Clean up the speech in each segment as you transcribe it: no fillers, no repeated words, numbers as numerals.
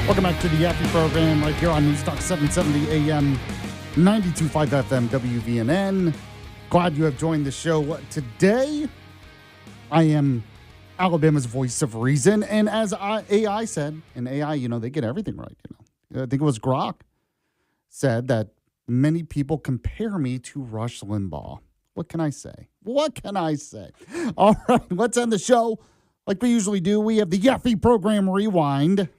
Welcome back to the Yaffee program right here on Newstalk 770 AM, 92.5 FM, WVNN. Glad you have joined the show today. I am Alabama's voice of reason. And as AI said, and AI, they get everything right. I think it was Grok said that many people compare me to Rush Limbaugh. What can I say? All right, let's end the show like we usually do. We have the Yaffee program rewind.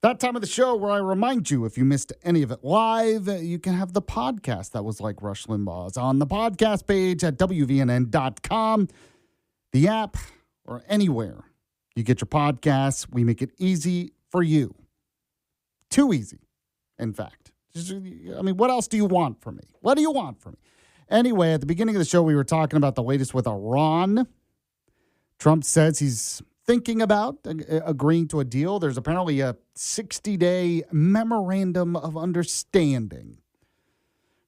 That time of the show where I remind you, if you missed any of it live, you can have the podcast that was like Rush Limbaugh's on the podcast page at WVNN.com, the app, or anywhere you get your podcasts. We make it easy for you. Too easy, in fact. What else do you want from me? What do you want from me? Anyway, at the beginning of the show, we were talking about the latest with Iran. Trump says he's thinking about agreeing to a deal. There's apparently a 60-day memorandum of understanding.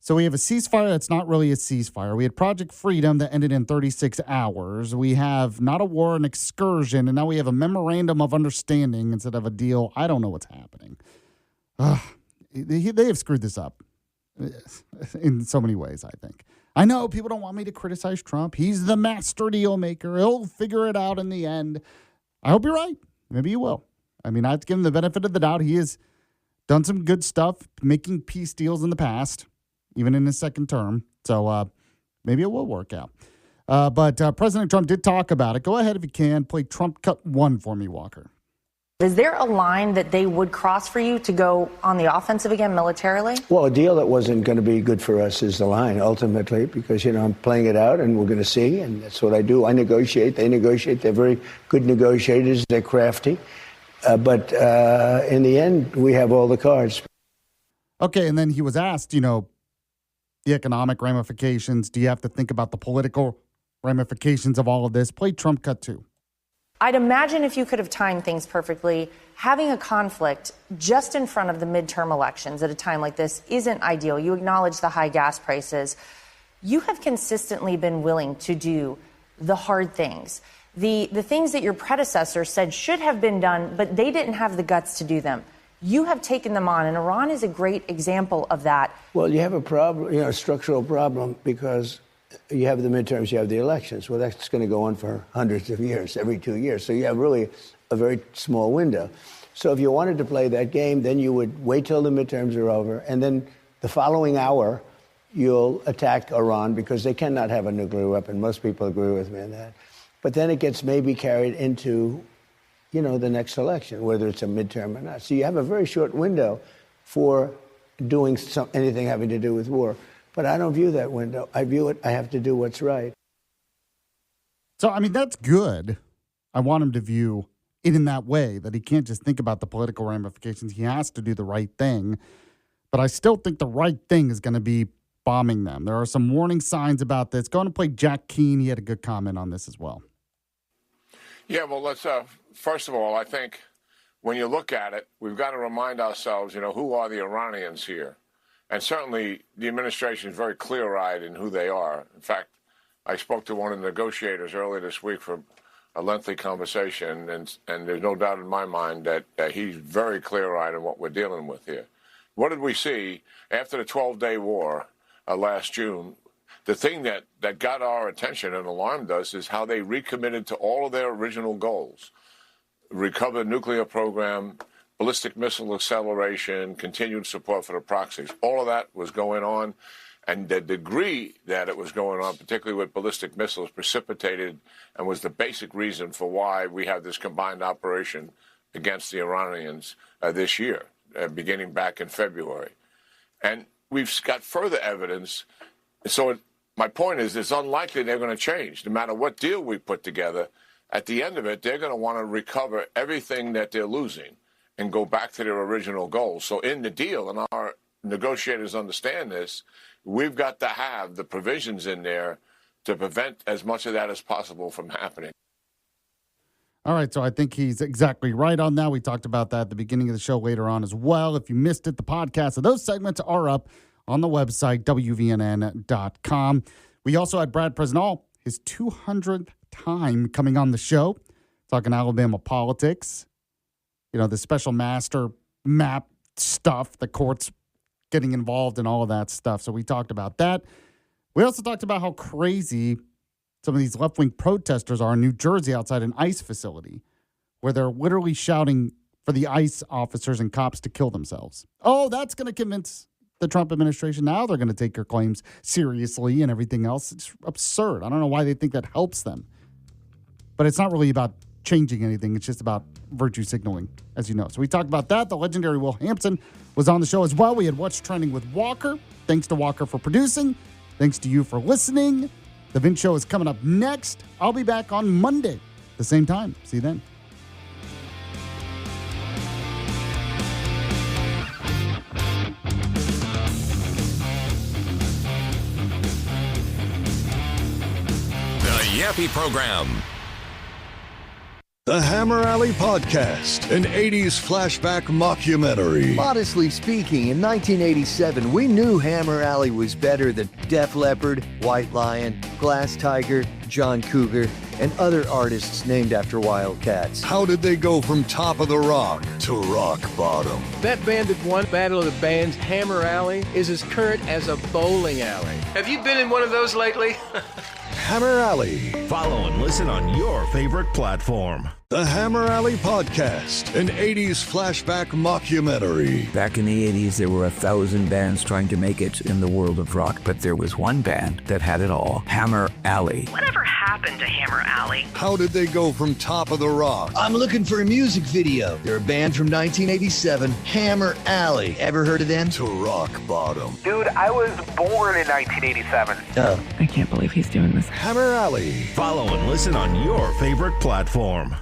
So we have a ceasefire that's not really a ceasefire. We had Project Freedom that ended in 36 hours. We have not a war, an excursion, and now we have a memorandum of understanding instead of a deal. I don't know what's happening. They have screwed this up in so many ways, I think. I know people don't want me to criticize Trump. He's the master deal maker. He'll figure it out in the end. I hope you're right. Maybe you will. I have to give him the benefit of the doubt. He has done some good stuff, making peace deals in the past, even in his second term. So maybe it will work out. But President Trump did talk about it. Go ahead if you can. Play Trump Cut 1 for me, Walker. Is there a line that they would cross for you to go on the offensive again militarily? Well, a deal that wasn't going to be good for us is the line, ultimately, because, I'm playing it out and we're going to see. And that's what I do. I negotiate. They negotiate. They're very good negotiators. They're crafty. But in the end, we have all the cards. Okay. And then he was asked, the economic ramifications. Do you have to think about the political ramifications of all of this? Play Trump Cut 2. I'd imagine if you could have timed things perfectly, having a conflict just in front of the midterm elections at a time like this isn't ideal. You acknowledge the high gas prices. You have consistently been willing to do the hard things, the things that your predecessor said should have been done, but they didn't have the guts to do them. You have taken them on, and Iran is a great example of that. Well, you have a problem, a structural problem, because you have the midterms, you have the elections. Well, that's going to go on for hundreds of years, every 2 years. So you have really a very small window. So if you wanted to play that game, then you would wait till the midterms are over, and then the following hour, you'll attack Iran because they cannot have a nuclear weapon. Most people agree with me on that. But then it gets maybe carried into, the next election, whether it's a midterm or not. So you have a very short window for doing anything having to do with war. But I don't view that window. I view it, I have to do what's right. So, that's good. I want him to view it in that way, that he can't just think about the political ramifications. He has to do the right thing. But I still think the right thing is going to be bombing them. There are some warning signs about this. Going to play Jack Keane. He had a good comment on this as well. Yeah, well, let's, first of all, I think when you look at it, we've got to remind ourselves, who are the Iranians here? And certainly the administration is very clear-eyed in who they are. In fact, I spoke to one of the negotiators earlier this week for a lengthy conversation, and there's no doubt in my mind that he's very clear-eyed in what we're dealing with here. What did we see after the 12-day war last June? The thing that got our attention and alarmed us is how they recommitted to all of their original goals. Recover the nuclear program, ballistic missile acceleration, continued support for the proxies. All of that was going on, and the degree that it was going on, particularly with ballistic missiles, precipitated and was the basic reason for why we have this combined operation against the Iranians this year, beginning back in February. And we've got further evidence. So my point is, it's unlikely they're going to change. No matter what deal we put together, at the end of it, they're going to want to recover everything that they're losing and go back to their original goals. So in the deal, and our negotiators understand this, we've got to have the provisions in there to prevent as much of that as possible from happening. All right, so I think he's exactly right on that. We talked about that at the beginning of the show later on as well. If you missed it, the podcast of those segments are up on the website, WVNN.com. We also had Brad Presnell, his 200th time coming on the show, talking Alabama politics, the special master map stuff, the courts getting involved in all of that stuff. So we talked about that. We also talked about how crazy some of these left-wing protesters are in New Jersey outside an ICE facility where they're literally shouting for the ICE officers and cops to kill themselves. Oh, that's going to convince the Trump administration. Now they're going to take your claims seriously and everything else. It's absurd. I don't know why they think that helps them. But it's not really about changing anything. It's just about virtue signaling, as you know. So we talked about that. The legendary Will Hampson was on the show as well. We had What's Trending with Walker. Thanks to Walker for producing. Thanks to you for listening. The Vince Show is coming up next. I'll be back on Monday, the same time. See you then. The Yaffee Program. The Hammer Alley Podcast, an 80s flashback mockumentary. Modestly speaking, in 1987, we knew Hammer Alley was better than Def Leppard, White Lion, Glass Tiger, John Cougar, and other artists named after Wildcats. How did they go from top of the rock to rock bottom? That band that won Battle of the Bands, Hammer Alley, is as current as a bowling alley. Have you been in one of those lately? Hammer Alley. Follow and listen on your favorite platform. The Hammer Alley Podcast, an 80s flashback mockumentary. Back in the 80s, there were 1,000 bands trying to make it in the world of rock, but there was one band that had it all, Hammer Alley. Whatever happened to Hammer Alley? How did they go from top of the rock? I'm looking for a music video. They're a band from 1987, Hammer Alley. Ever heard of them? To rock bottom. Dude, I was born in 1987. Oh. I can't believe he's doing this. Hammer Alley. Follow and listen on your favorite platform.